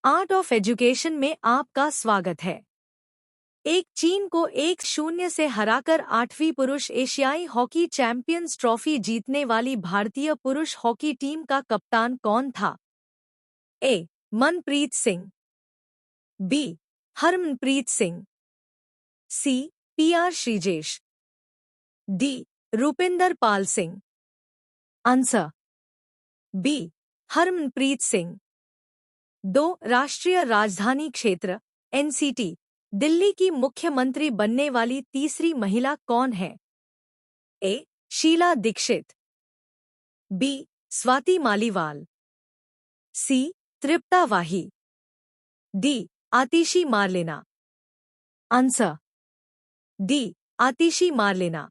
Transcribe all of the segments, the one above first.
Art of education में आपका स्वागत है। एक चीन को 1-0 से हराकर 8वीं पुरुष एशियाई हॉकी चैंपियंस ट्रॉफी जीतने वाली भारतीय पुरुष हॉकी टीम का कप्तान कौन था? A. Manpreet Singh, B. Harmanpreet Singh, C. P R. Sreejesh, D. Rupinder Pal Singh. Answer B. Harmanpreet Singh. 2. राष्ट्रीय राजधानी क्षेत्र एनसीटी दिल्ली की मुख्यमंत्री बनने वाली तीसरी महिला कौन है? A. Sheila Dikshit, B. Swati Maliwal, C. Tripta Wahi, D. Atishi Marlena. Answer D. Atishi Marlena.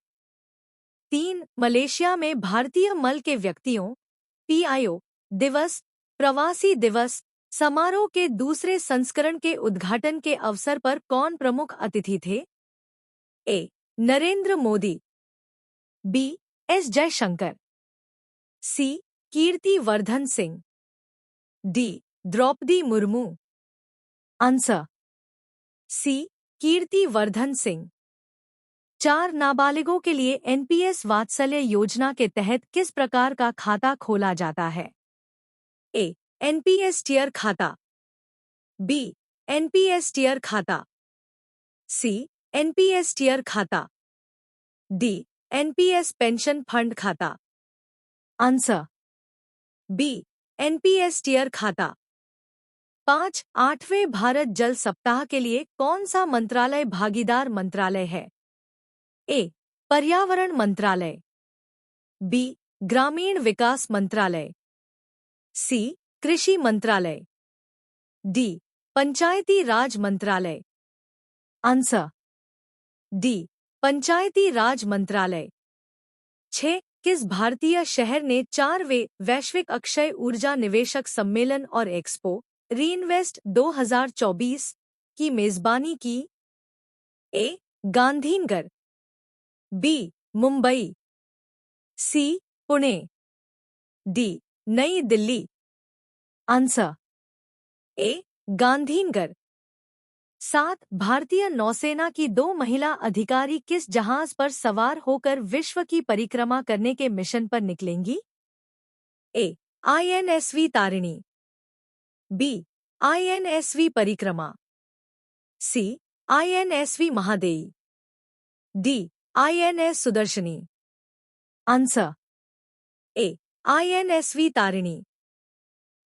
3. Malaysia में भारतीय मल के व्यक्तियों पीआईओ दिवस प्रवासी दिवस समारोह के दूसरे संस्करण के उद्घाटन के अवसर पर कौन प्रमुख अतिथि थे? A. Narendra Modi, B. S Jaishankar, C. Kirti Vardhan Singh, D. Droupadi Murmu. Answer C. Kirti Vardhan Singh. 4. नाबालिगों के लिए एनपीएस वात्सल्य योजना के तहत किस प्रकार का खाता खोला जाता है? ए. एनपीएस टियर खाता, बी. एनपीएस टियर खाता, सी. एनपीएस टियर खाता, डी. एनपीएस पेंशन फंड खाता। Answer B. एनपीएस टियर खाता। 5. 8वें भारत जल सप्ताह के लिए कौन सा मंत्रालय भागीदार मंत्रालय है? ए. पर्यावरण मंत्रालय, बी. ग्रामीण विकास मंत्रालय, सी. कृषि मंत्रालय, डी. पंचायती राज मंत्रालय। Answer D. पंचायती राज मंत्रालय। 6. किस भारतीय शहर ने 4वें वैश्विक अक्षय ऊर्जा निवेशक सम्मेलन और एक्सपो रीइन्वेस्ट 2024 की मेजबानी की? ए. गांधीनगर, बी. मुंबई, सी. पुणे, डी. नई दिल्ली। Answer A. गांधीनगर। 7. भारतीय नौसेना की 2 महिला अधिकारी किस जहाज पर सवार होकर विश्व की परिक्रमा करने के मिशन पर निकलेंगी? A. INSV Tarini, B. INSV Parikrama, C. INSV Mahadei, D. INS Sudarshini. Answer A. INSV Tarini.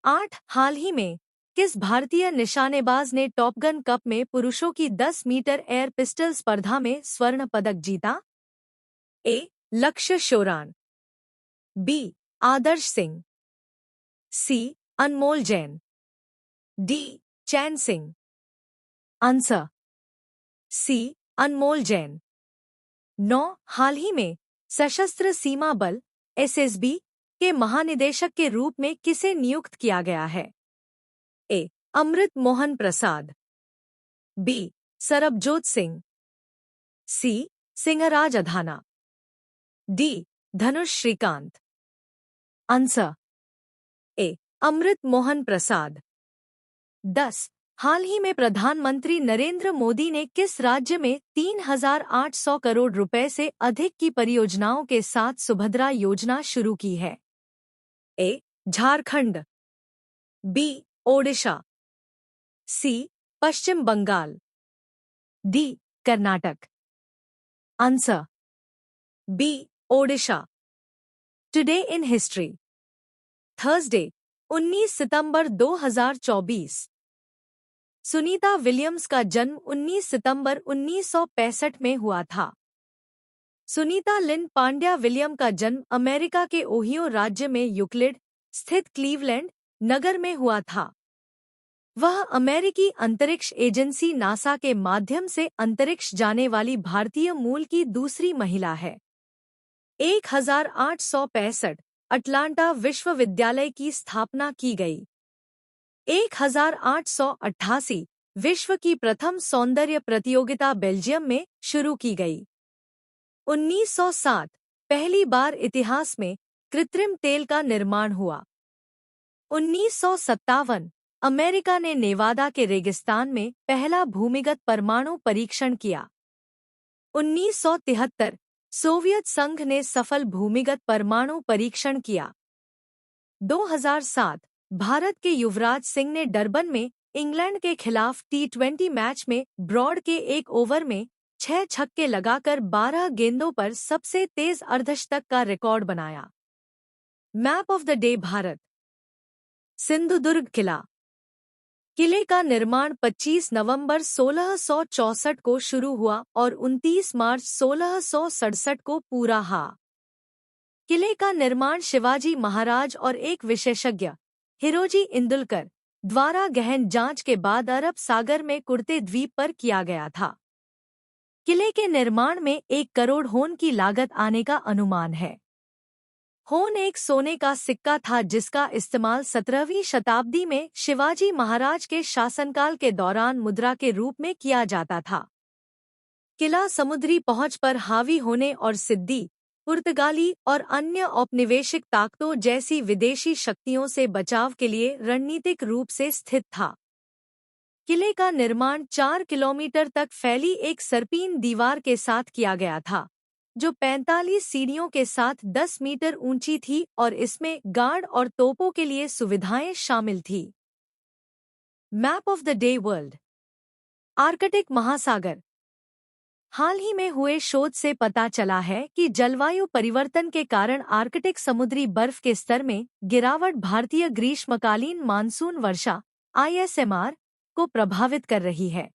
8. हाल ही में किस भारतीय निशानेबाज ने टॉपगन कप में पुरुषों की 10 मीटर एयर पिस्टल स्पर्धा में स्वर्ण पदक जीता? A. Lakshya Sheoran, B. Adarsh Singh, C. Anmol Jain, D. Chain Singh. Answer C. Anmol Jain. 9. हाल ही में सशस्त्र सीमा बल एसएसबी के महानिदेशक के रूप में किसे नियुक्त किया गया है? A. Amrit Mohan Prasad, B. Sarabjot Singh, C. Singhraj Adhana, D. Dhanush Srikanth. Answer A. Amrit Mohan Prasad. 10. हाल ही में प्रधानमंत्री नरेंद्र मोदी ने किस राज्य में 3,800 करोड़ रुपए से अधिक की परियोजनाओं के साथ सुभद्रा योजना शुरू की है? A. Jharkhand, B. Odisha, C. Paschim Bengal, D. Karnataka. Answer B. Odisha. Today in history Thursday 19 सितंबर 2024। सुनीता विलियम्स का जन्म 19 सितंबर 1965 में हुआ था। सुनीता लिन पांड्या विलियम का जन्म अमेरिका के ओहियो राज्य में यूक्लिड स्थित क्लीवलैंड नगर में हुआ था। वह अमेरिकी अंतरिक्ष एजेंसी नासा के माध्यम से अंतरिक्ष जाने वाली भारतीय मूल की दूसरी महिला है। 1865 अटलांटा विश्वविद्यालय की स्थापना की गई। 1888 विश्व की प्रथम सौंदर्य प्रतियोगिता बेल्जियम में शुरू की गई। 1907 पहली बार इतिहास में कृत्रिम तेल का निर्माण हुआ। 1957 अमेरिका ने नेवादा के रेगिस्तान में पहला भूमिगत परमाणु परीक्षण किया। 1973 सोवियत संघ ने सफल भूमिगत परमाणु परीक्षण किया। 2007 भारत के युवराज सिंह ने डरबन में इंग्लैंड के खिलाफ T20 मैच में ब्रॉड के एक ओवर में 6 छक्के लगाकर 12 गेंदों पर सबसे तेज अर्धशतक का रिकॉर्ड बनाया। Map of the day Bharat. Sindhudurg किला। किले का निर्माण 25 नवंबर 1664 को शुरू हुआ और 29 मार्च 1667 को पूरा हुआ। किले का निर्माण शिवाजी महाराज और एक विशेषज्ञ हिरोजी इंदुलकर द्वारा गहन जांच के बाद अरब सागर में कुर्ते द्वीप पर किया गया था। किले के निर्माण में 1 करोड़ होन की लागत आने का अनुमान है। होन एक सोने का सिक्का था जिसका इस्तेमाल 17वीं शताब्दी में शिवाजी महाराज के शासनकाल के दौरान मुद्रा के रूप में किया जाता था। किला समुद्री पहुंच पर हावी होने और सिद्दी, पुर्तगाली और अन्य औपनिवेशिक ताकतों जैसी विदेशी शक्तियों से बचाव के लिए रणनीतिक रूप से स्थित था। किले का निर्माण 4 किलोमीटर तक फैली एक सर्पीन दीवार के साथ किया गया था, जो 45 सीढ़ियों के साथ 10 मीटर ऊंची थी और इसमें गार्ड और तोपों के लिए सुविधाएं शामिल थी। Map of the day world. Arctic महासागर। हाल ही में हुए शोध से पता चला है कि जलवायु परिवर्तन के कारण आर्कटिक समुद्री बर्फ के स्तर में गिरावट भारतीय ग्रीष्मकालीन मानसून वर्षा (ISMR) को प्रभावित कर रही है,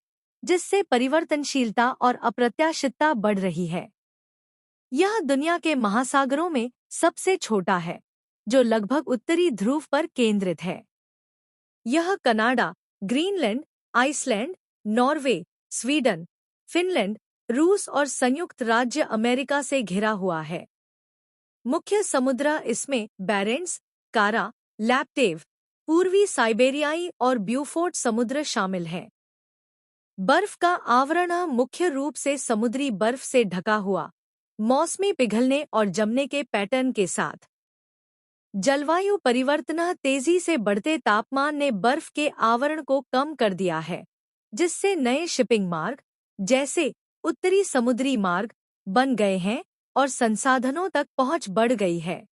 जिससे परिवर्तनशीलता और अप्रत्याशितता बढ़ रही है। यह दुनिया के महासागरों में सबसे छोटा है, जो लगभग उत्तरी ध्रुव पर केंद्रित है। यह Canada, Greenland, Iceland, Norway, Sweden, Finland, रूस और संयुक्त राज्य अमेरिका से घिरा हुआ है। मुख्य समुद्र इसमें बेरेंट्स, कारा, लैप्टेव, पूर्वी साइबेरियाई और ब्यूफोर्ट समुद्र शामिल हैं। बर्फ का आवरण मुख्य रूप से समुद्री बर्फ से ढका हुआ, मौसमी पिघलने और जमने के पैटर्न के साथ। जलवायु परिवर्तन तेजी से बढ़ते तापमान ने बर्फ के आवरण को कम कर दिया है, जिससे नए शिपिंग मार्ग, जैसे उत्तरी समुद्री मार्ग, बन गए हैं और संसाधनों तक पहुंच बढ़ गई है।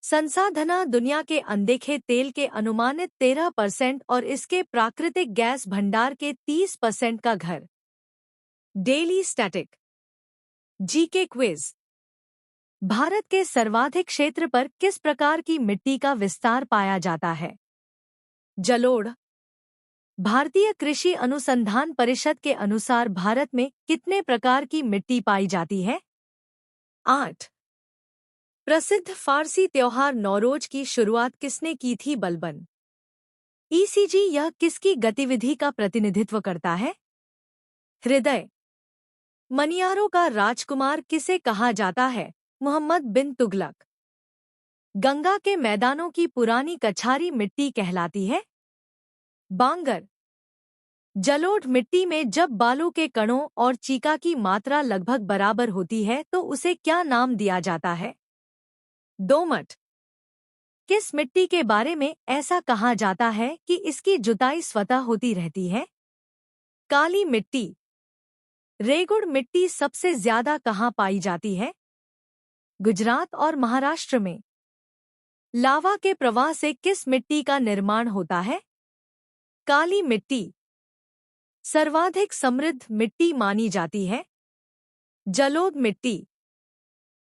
संसाधन दुनिया के अनदेखे तेल के अनुमानित 13% और इसके प्राकृतिक गैस भंडार के 30% का घर। Daily static GK quiz. Bharat के सर्वाधिक क्षेत्र पर किस प्रकार की मिट्टी का विस्तार पाया जाता है? जलोढ़। भारतीय कृषि अनुसंधान परिषद के अनुसार भारत में कितने प्रकार की मिट्टी पाई जाती है? 8। प्रसिद्ध फारसी त्योहार नौरोज की शुरुआत किसने की थी? बलबन। ईसीजी यह किसकी गतिविधि का प्रतिनिधित्व करता है? हृदय। मनियारों का राजकुमार किसे कहा जाता है? मोहम्मद बिन तुगलक। गंगा के मैदानों की पुरानी कछारी मिट्टी कहलाती है? बांगर। जलोढ़ मिट्टी में जब बालू के कणों और चीका की मात्रा लगभग बराबर होती है तो उसे क्या नाम दिया जाता है? दोमट। किस मिट्टी के बारे में ऐसा कहा जाता है कि इसकी जुताई स्वतः होती रहती है? काली मिट्टी। रेगुड़ मिट्टी सबसे ज्यादा कहाँ पाई जाती है? गुजरात और महाराष्ट्र में। लावा के प्रवाह से किस मिट्टी का निर्माण होता है? काली मिट्टी। सर्वाधिक समृद्ध मिट्टी मानी जाती है? जलोढ़ मिट्टी।